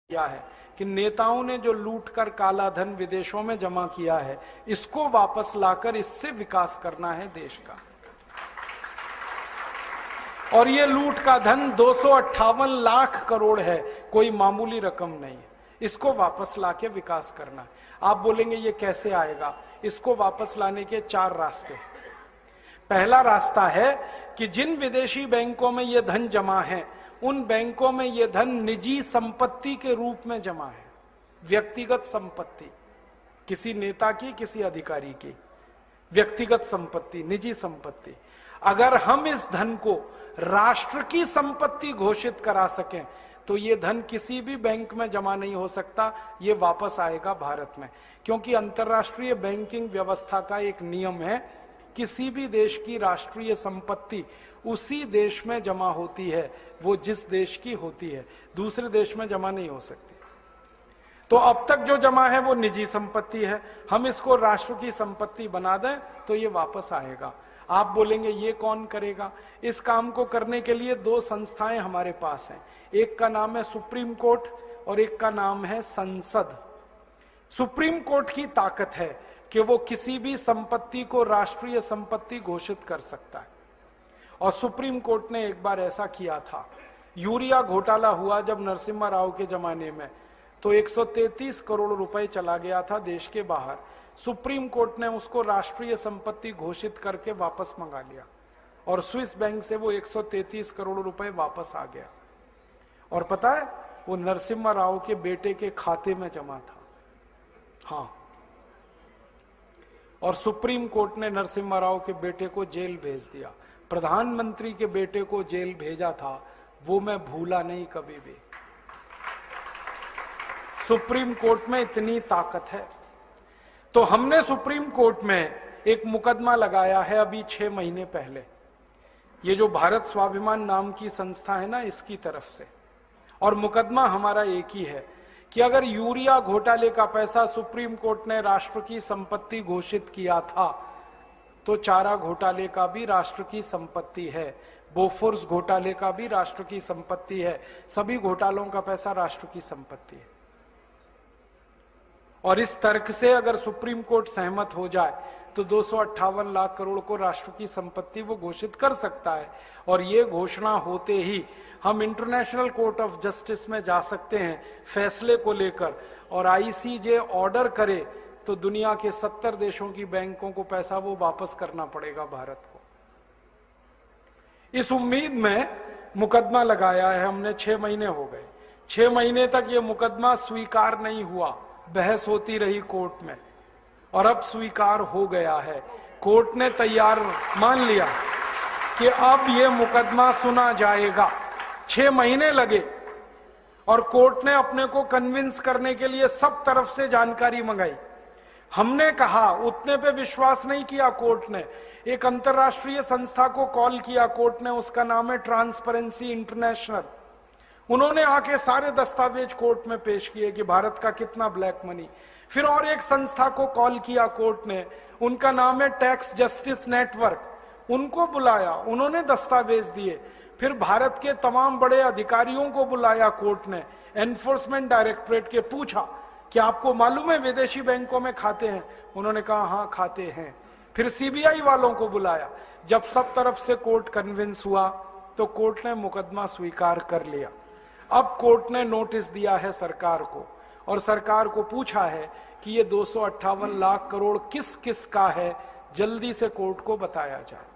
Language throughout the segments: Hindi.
किया है कि नेताओं ने जो लूट कर काला धन विदेशों में जमा किया है, इसको वापस लाकर इससे विकास करना है देश का। और ये लूट का धन 258 लाख करोड़ है, कोई मामूली रकम नहीं है। इसको वापस लाके विकास करना है। आप बोलेंगे ये कैसे आएगा? इसको वापस लाने के 4 रास्ते हैं। पहला रास्ता है कि जिन विदेशी बैंकों में ये धन जमा है, उन बैंकों में यह धन निजी संपत्ति के रूप में जमा है। व्यक्तिगत संपत्ति, किसी नेता की, किसी अधिकारी की व्यक्तिगत संपत्ति, निजी संपत्ति। अगर हम इस धन को राष्ट्र की संपत्ति घोषित करा सकें तो यह धन किसी भी बैंक में जमा नहीं हो सकता, यह वापस आएगा भारत में। क्योंकि अंतर्राष्ट्रीय बैंकिंग व्यवस्था का एक नियम है, किसी भी देश की राष्ट्रीय संपत्ति उसी देश में जमा होती है, वो जिस देश की होती है, दूसरे देश में जमा नहीं हो सकती। तो अब तक जो जमा है वो निजी संपत्ति है, हम इसको राष्ट्र की संपत्ति बना दें तो ये वापस आएगा। आप बोलेंगे ये कौन करेगा? इस काम को करने के लिए 2 संस्थाएं हमारे पास हैं। एक का नाम है सुप्रीम कोर्ट और एक का नाम है संसद। सुप्रीम कोर्ट की ताकत है कि वो किसी भी संपत्ति को राष्ट्रीय संपत्ति घोषित कर सकता है। और सुप्रीम कोर्ट ने एक बार ऐसा किया था। यूरिया घोटाला हुआ जब नरसिम्हा राव के जमाने में, तो 133 करोड़ रुपए चला गया था देश के बाहर। सुप्रीम कोर्ट ने उसको राष्ट्रीय संपत्ति घोषित करके वापस मंगा लिया और स्विस बैंक से वो 133 करोड़ रुपए वापस आ गया। और पता है, वो नरसिम्हा राव के बेटे के खाते में जमा था। हाँ, और सुप्रीम कोर्ट ने नरसिम्हा राव के बेटे को जेल भेज दिया। प्रधानमंत्री के बेटे को जेल भेजा था, वो मैं भूला नहीं कभी भी। सुप्रीम कोर्ट में इतनी ताकत है। तो हमने सुप्रीम कोर्ट में एक मुकदमा लगाया है अभी 6 महीने पहले, ये जो भारत स्वाभिमान नाम की संस्था है ना, इसकी तरफ से। और मुकदमा हमारा एक ही है कि अगर यूरिया घोटाले का पैसा सुप्रीम कोर्ट ने राष्ट्र की संपत्ति घोषित किया था, तो चारा घोटाले का भी राष्ट्र की संपत्ति है, बोफोर्स घोटाले का भी राष्ट्र की संपत्ति है, सभी घोटालों का पैसा राष्ट्र की संपत्ति है। और इस तर्क से अगर सुप्रीम कोर्ट सहमत हो जाए तो 258 लाख करोड़ को राष्ट्र की संपत्ति वो घोषित कर सकता है। और ये घोषणा होते ही हम इंटरनेशनल कोर्ट ऑफ जस्टिस में जा सकते हैं फैसले को लेकर, और आईसीजे ऑर्डर करे तो दुनिया के 70 देशों की बैंकों को पैसा वो वापस करना पड़ेगा भारत को। इस उम्मीद में मुकदमा लगाया है हमने। 6 महीने हो गए। 6 महीने तक ये मुकदमा स्वीकार नहीं हुआ, बहस होती रही कोर्ट में, और अब स्वीकार हो गया है। कोर्ट ने तैयार मान लिया कि अब ये मुकदमा सुना जाएगा। 6 महीने लगे और कोर्ट ने अपने को कन्विंस करने के लिए सब तरफ से जानकारी मंगाई। हमने कहा, उतने पे विश्वास नहीं किया कोर्ट ने। एक अंतर्राष्ट्रीय संस्था को कॉल किया कोर्ट ने, उसका नाम है ट्रांसपेरेंसी इंटरनेशनल। उन्होंने आके सारे दस्तावेज कोर्ट में पेश किए कि भारत का कितना ब्लैक मनी। फिर और एक संस्था को कॉल किया कोर्ट ने, उनका नाम है टैक्स जस्टिस नेटवर्क। उनको बुलाया, उन्होंने दस्तावेज दिए। फिर भारत के तमाम बड़े अधिकारियों को बुलाया कोर्ट ने, एनफोर्समेंट डायरेक्टरेट के, पूछा कि आपको मालूम है विदेशी बैंकों में खाते हैं? उन्होंने कहा हाँ खाते हैं। फिर सीबीआई वालों को बुलाया। जब सब तरफ से कोर्ट कन्विंस हुआ तो कोर्ट ने मुकदमा स्वीकार कर लिया। अब कोर्ट ने नोटिस दिया है सरकार को, और सरकार को पूछा है कि ये 258 लाख करोड़ किस किस का है, जल्दी से कोर्ट को बताया जाए।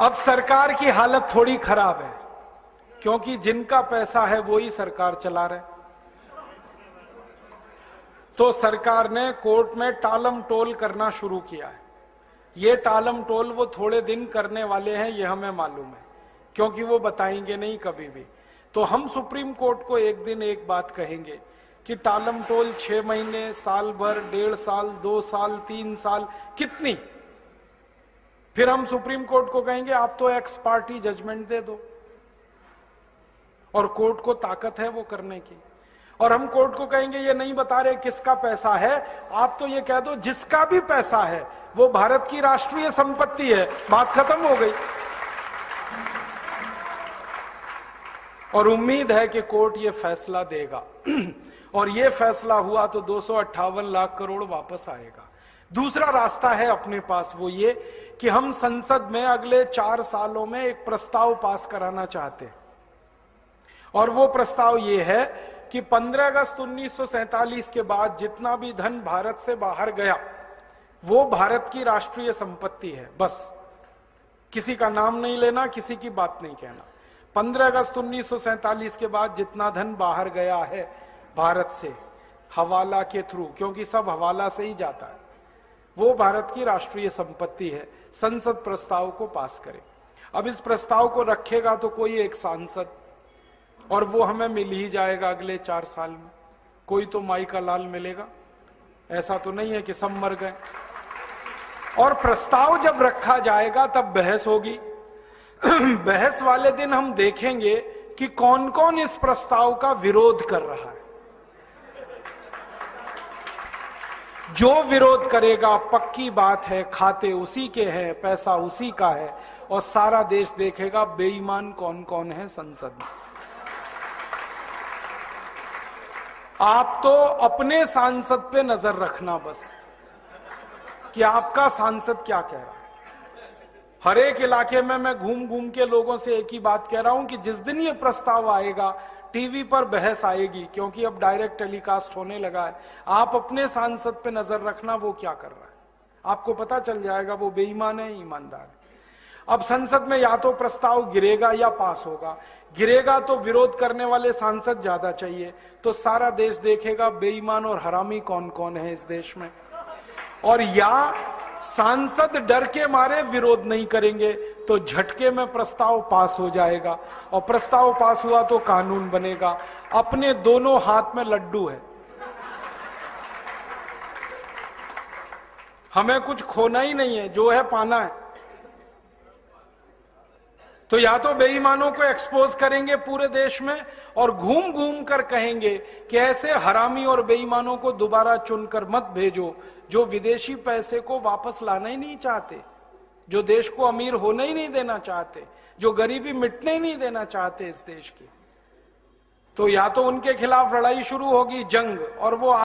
अब सरकार की हालत थोड़ी खराब है, क्योंकि जिनका पैसा है वो ही सरकार चला रहे। तो सरकार ने कोर्ट में टालम टोल करना शुरू किया है। ये टालम टोल वो थोड़े दिन करने वाले हैं, ये हमें मालूम है, क्योंकि वो बताएंगे नहीं कभी भी। तो हम सुप्रीम कोर्ट को एक दिन एक बात कहेंगे कि टालम टोल 6 महीने, साल भर, 1.5 साल, 2 साल, 3 साल, कितनी? फिर हम सुप्रीम कोर्ट को कहेंगे आप तो एक्स पार्टी जजमेंट दे दो, और कोर्ट को ताकत है वो करने की। और हम कोर्ट को कहेंगे ये नहीं बता रहे किसका पैसा है, आप तो ये कह दो जिसका भी पैसा है वो भारत की राष्ट्रीय संपत्ति है, बात खत्म हो गई। और उम्मीद है कि कोर्ट ये फैसला देगा और ये फैसला हुआ तो 258 लाख करोड़ वापस आएगा। दूसरा रास्ता है अपने पास, वो ये कि हम संसद में अगले 4 सालों में एक प्रस्ताव पास कराना चाहते हैं, और वो प्रस्ताव ये है कि 15 अगस्त 1947 के बाद जितना भी धन भारत से बाहर गया वो भारत की राष्ट्रीय संपत्ति है। बस किसी का नाम नहीं लेना, किसी की बात नहीं कहना। 15 अगस्त 1947 के बाद जितना धन बाहर गया है भारत से हवाला के थ्रू, क्योंकि सब हवाला से ही जाता है, वो भारत की राष्ट्रीय संपत्ति है। संसद प्रस्ताव को पास करे। अब इस प्रस्ताव को रखेगा तो कोई एक सांसद, और वो हमें मिल ही जाएगा अगले 4 साल में। कोई तो माई का लाल मिलेगा, ऐसा तो नहीं है कि सब मर गए। और प्रस्ताव जब रखा जाएगा तब बहस होगी। बहस वाले दिन हम देखेंगे कि कौन कौन इस प्रस्ताव का विरोध कर रहा है। जो विरोध करेगा पक्की बात है खाते उसी के हैं, पैसा उसी का है, और सारा देश देखेगा बेईमान कौन कौन है संसद में। आप तो अपने सांसद पे नजर रखना बस, कि आपका सांसद क्या कह रहा है। हर एक इलाके में मैं घूम घूम के लोगों से एक ही बात कह रहा हूं कि जिस दिन ये प्रस्ताव आएगा टीवी पर बहस आएगी, क्योंकि अब डायरेक्ट टेलीकास्ट होने लगा है। आप अपने सांसद पे नजर रखना वो क्या कर रहा है, आपको पता चल जाएगा वो बेईमान है ईमानदार है। अब संसद में या तो प्रस्ताव गिरेगा या पास होगा। गिरेगा तो विरोध करने वाले सांसद ज्यादा चाहिए, तो सारा देश देखेगा बेईमान और हरामी कौन कौन है इस देश में। और या सांसद डर के मारे विरोध नहीं करेंगे तो झटके में प्रस्ताव पास हो जाएगा, और प्रस्ताव पास हुआ तो कानून बनेगा। अपने दोनों हाथ में लड्डू है, हमें कुछ खोना ही नहीं है, जो है पाना है। तो या तो बेईमानों को एक्सपोज करेंगे पूरे देश में, और घूम घूम कर कहेंगे कि ऐसे हरामी और बेईमानों को दोबारा चुनकर मत भेजो, जो विदेशी पैसे को वापस लाना ही नहीं चाहते, जो देश को अमीर होने ही नहीं देना चाहते, जो गरीबी मिटने ही नहीं देना चाहते इस देश की। तो या तो उनके खिलाफ लड़ाई शुरू होगी, जंग, और वो